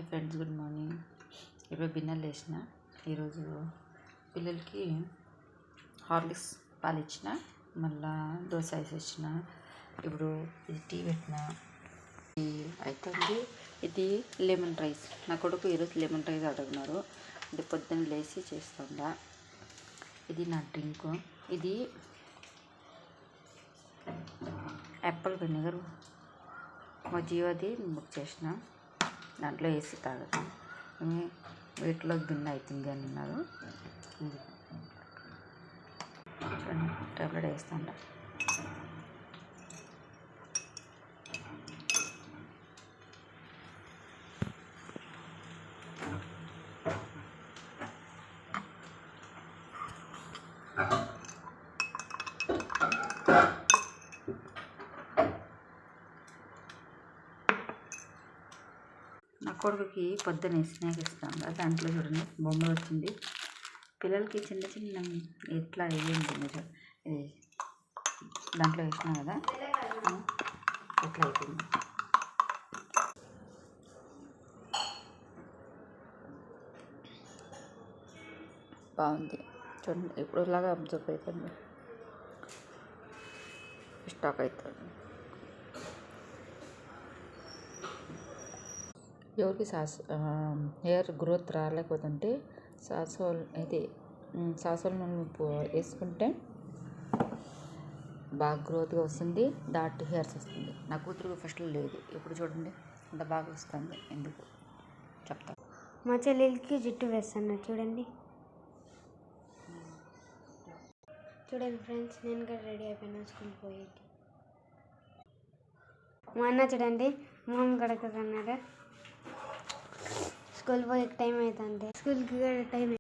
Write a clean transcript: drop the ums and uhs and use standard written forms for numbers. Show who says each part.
Speaker 1: Hi friends, good morning. ఈరోజు బిన్నెలు వేసిన. ఈరోజు పిల్లలకి హార్లిక్స్ పాలు ఇచ్చిన, మళ్ళీ దోశ వేసి ఇచ్చిన. ఇప్పుడు ఇది టీ పెట్టిన. అవుతుంది. ఇది లెమన్ రైస్. నా కొడుకు ఈరోజు లెమన్ రైస్ అడుగున్నారు. ఇది పొద్దున్న లేచి చేస్తుందా. ఇది నా డ్రింక్. ఇది యాపిల్ వెనిగర్ మా జీవది బుక్ చేసిన. దాంట్లో వేసి తాగదు. వీటిలో గిన్నె అవుతుంది అని అన్నారు. టాబ్లెట్ వేస్తాండ. నా కొడుకుకి పొద్దున్న స్నాక్ ఇస్తాం. దాంట్లో చూడండి బొమ్మలు వచ్చింది. పిల్లలకి చిన్న చిన్న ఎట్లా వేయండి మీరు. ఇది దాంట్లో వేసినా కదా, ఎట్లా అయిపోయింది. బాగుంది చూడండి. ఇప్పుడు ఇలాగా అబ్జర్వ్ అవుతుంది. స్టాక్ అవుతుంది. ఎవరికి హెయిర్ గ్రోత్ రాలేకపోతుంటే సాసోల్ వేసుకుంటే బాగా గ్రోత్గా వస్తుంది. డార్క్ హెయిర్స్ వస్తుంది. నా కూతురు ఫస్ట్లో లేదు, ఇప్పుడు చూడండి అంత బాగా వస్తుంది. ఎందుకు చెప్తా.
Speaker 2: మా చెల్లెలకి జుట్టు వేస్తాను చూడండి. చూడండి ఫ్రెండ్స్, నేను కూడా రెడీ అయిపోయినా స్కూల్కి పోయేకి. మా అన్న చూడండి మొహం కడకన్నాడు. స్కూల్ పోయే టైం అవుతుంది. స్కూల్కి కూడా టైం